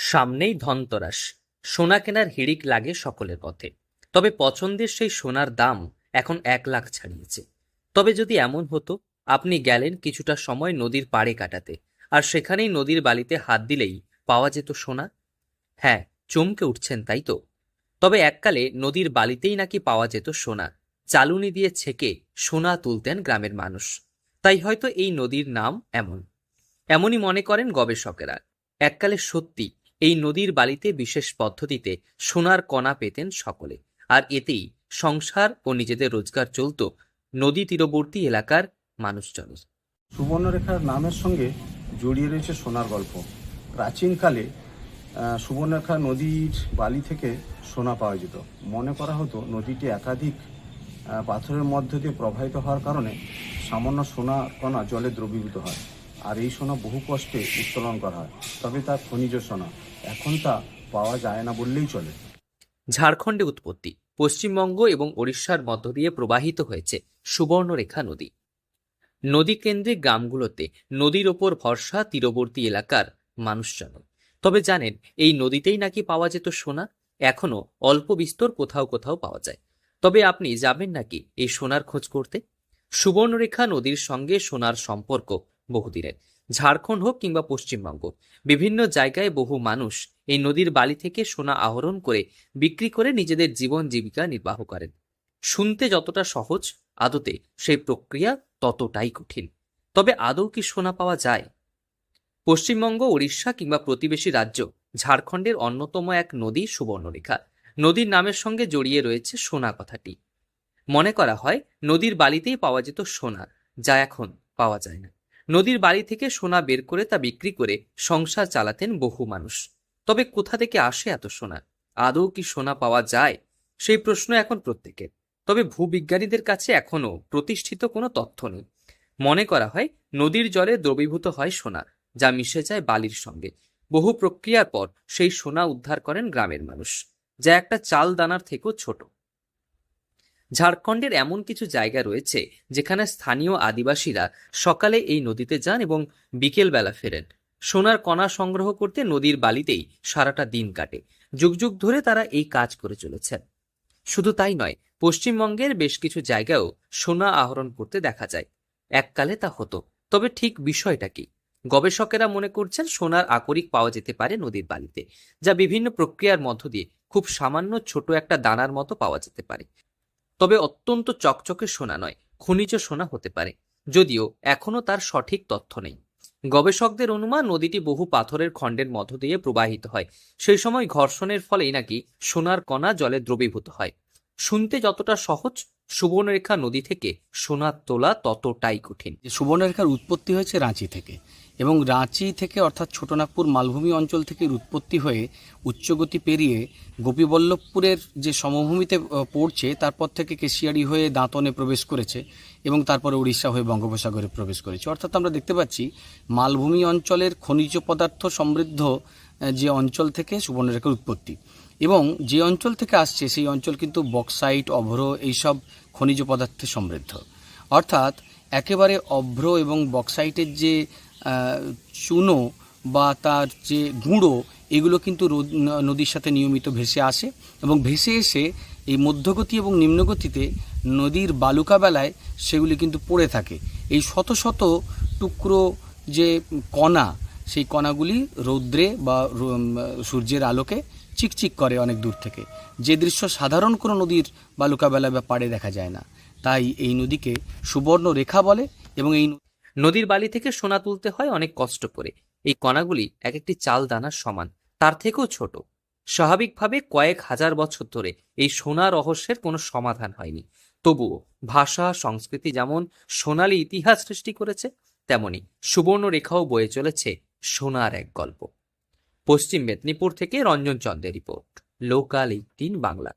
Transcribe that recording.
সামনেই ধনতেরাস। সোনা কেনার হিড়িক লাগে সকলের পথে। তবে পছন্দের সেই সোনার দাম এখন 1 লাখ ছাড়িয়েছে। তবে যদি এমন হতো, আপনি গেলেন কিছুটা সময় নদীর পাড়ে কাটাতে, আর সেখানেই নদীর বালিতে হাত দিলেই পাওয়া যেত সোনা। হ্যাঁ, চমকে উঠছেন তাই তো? তবে এককালে নদীর বালিতেই নাকি পাওয়া যেত সোনা। চালুনি দিয়ে ছেঁকে সোনা তুলতেন গ্রামের মানুষ। তাই হয়তো এই নদীর নাম এমনই মনে করেন গবেষকেরা। এককালে সত্যি এই নদীর বালিতে বিশেষ পদ্ধতিতে সোনার কণা পেতেন সকলে, আর এতেই সংসার ও নিজেদের রোজগার চলত নদী তীরবর্তী এলাকার মানুষজনের। সুবর্ণরেখার নামের সঙ্গে জড়িয়ে রয়েছে সোনার গল্প। প্রাচীনকালে সুবর্ণরেখা নদীর বালি থেকে সোনা পাওয়া যেত। মনে করা হতো নদীটি একাধিক পাথরের মধ্য দিয়ে প্রবাহিত হওয়ার কারণে সামান্য সোনা কণা জলে দ্রবীভূত হয়, আর এই সোনা বহু কষ্টে উত্তোলন করা হয়। তবে তা খনিজ সোনা, এখন তা পাওয়া যায় না বললেই চলে। ঝাড়খণ্ডে উৎপত্তি, পশ্চিমবঙ্গ এবং ওড়িশার মধ্য দিয়ে প্রবাহিত হয়েছে সুবর্ণরেখা নদী। নদী কেন্দ্রিক গ্রামগুলোতে নদীর ওপর ভরসা তীরবর্তী এলাকার মানুষজন। তবে জানেন, এই নদীতেই নাকি পাওয়া যেত সোনা। এখনো অল্প বিস্তর কোথাও কোথাও পাওয়া যায়। তবে আপনি যাবেন নাকি এই সোনার খোঁজ করতে? সুবর্ণরেখা নদীর সঙ্গে সোনার সম্পর্ক বহুদিনের। ঝাড়খণ্ড হোক কিংবা পশ্চিমবঙ্গ, বিভিন্ন জায়গায় বহু মানুষ এই নদীর বালি থেকে সোনা আহরণ করে বিক্রি করে নিজেদের জীবন জীবিকা নির্বাহ করেন। শুনতে যতটা সহজ, আদতে সেই প্রক্রিয়া ততটাই কঠিন। তবে আদৌ কি সোনা পাওয়া যায়? পশ্চিমবঙ্গ, ওড়িশা কিংবা প্রতিবেশী রাজ্য ঝাড়খণ্ডের অন্যতম এক নদী সুবর্ণরেখা। নদীর নামের সঙ্গে জড়িয়ে রয়েছে সোনা কথাটি। মনে করা হয় নদীর বালিতেই পাওয়া যেত সোনা, যা এখন পাওয়া যায় না। নদীর বালি থেকে সোনা বের করে তা বিক্রি করে সংসার চালাতেন বহু মানুষ। তবে কোথা থেকে আসে এত সোনা? আদৌ কি সোনা পাওয়া যায়? সেই প্রশ্ন এখন প্রত্যেকের। তবে ভূবিজ্ঞানীদের কাছে এখনো প্রতিষ্ঠিত কোনো তথ্য নেই। মনে করা হয় নদীর জলে দ্রবীভূত হয় সোনা, যা মিশে যায় বালির সঙ্গে। বহু প্রক্রিয়ার পর সেই সোনা উদ্ধার করেন গ্রামের মানুষ, যা একটা চাল দানার থেকেও ছোট। ঝাড়খণ্ডের এমন কিছু জায়গা রয়েছে যেখানে স্থানীয় আদিবাসীরা সকালে এই নদীতে যান এবং বিকেল বেলা ফেরেন। সোনার কণা সংগ্রহ করতে নদীর বালিতেই সারাটা দিন কাটে। যুগ যুগ ধরে তারা এই কাজ করে চলেছেন। শুধু তাই নয়, পশ্চিমবঙ্গের বেশ কিছু জায়গায়ও সোনা আহরণ করতে দেখা যায়। এককালে তা হতো। তবে ঠিক বিষয়টা কি? গবেষকেরা মনে করছেন সোনার আকরিক পাওয়া যেতে পারে নদীর বালিতে, যা বিভিন্ন প্রক্রিয়ার মধ্য দিয়ে খুব সামান্য ছোট একটা দানার মতো পাওয়া যেতে পারে। তবে অত্যন্ত চকচকে সোনা নয়, খনিজ সোনা হতে পারে, যদিও এখনো তার সঠিক তথ্য নেই। গবেষকদের অনুমান নদীটি বহু পাথরের খণ্ডের মধ্য দিয়ে প্রবাহিত হয়। সেই সময় ঘর্ষণের ফলেই নাকি সোনার কণা জলে দ্রবীভূত হয়। শুনতে যতটা সহজ, সুবর্ণরেখা নদী থেকে সোনা তোলা ততটাই কঠিন। যে সুবর্ণরেখার উৎপত্তি হয়েছে রাঁচি থেকে, এবং রাঁচি থেকে অর্থাৎ ছোটনাগপুর মালভূমি অঞ্চল থেকে উৎপত্তি হয়ে উচ্চগতি পেরিয়ে গোপীবল্লভপুরের যে সমভূমিতে পড়ছে, তারপর থেকে কেশিয়ারি হয়ে দাঁতনে প্রবেশ করেছে এবং তারপরে উড়িষ্যা হয়ে বঙ্গোপসাগরে প্রবেশ করেছে। অর্থাৎ আমরা দেখতে পাচ্ছি মালভূমি অঞ্চলের খনিজ পদার্থ সমৃদ্ধ যে অঞ্চল থেকে সুবর্ণরেখার উৎপত্তি, এবং যে অঞ্চল থেকে আসছে সেই অঞ্চল কিন্তু বক্সাইট, অভ্র এইসব খনিজ পদার্থে সমৃদ্ধ। অর্থাৎ একেবারে অভ্র এবং বক্সাইটের যে চুনো বা তার যে গুঁড়ো, এগুলো কিন্তু নদীর সাথে নিয়মিত ভেসে আসে, এবং ভেসে এসে এই মধ্যগতি এবং নিম্নগতিতে নদীর বালুকাবেলায় সেগুলি কিন্তু পড়ে থাকে। এই শত শত টুকরো যে কণা, সেই কণাগুলি রৌদ্রে বা সূর্যের আলোকে চিকচিক করে অনেক দূর থেকে, যে দৃশ্য সাধারণ কোনো নদীর বালুকাবেলায় বা পাড়ে দেখা যায় না। তাই এই নদীকে সুবর্ণ রেখা বলে। এবং এই নদীর বালি থেকে সোনা তুলতে হয় অনেক কষ্ট করে। এই কণাগুলি এক একটি চাল দানার সমান, তার থেকেও ছোট। স্বাভাবিকভাবে কয়েক হাজার বছর ধরে এই সোনা রহস্যের কোনো সমাধান হয়নি। তবুও ভাষা সংস্কৃতি যেমন সোনালী ইতিহাস সৃষ্টি করেছে, তেমনি সুবর্ণ রেখাও বয়ে চলেছে সোনার এক গল্প। পশ্চিম মেদিনীপুর থেকে রঞ্জন চন্দ্রের রিপোর্ট, লোকাল 18 বাংলা।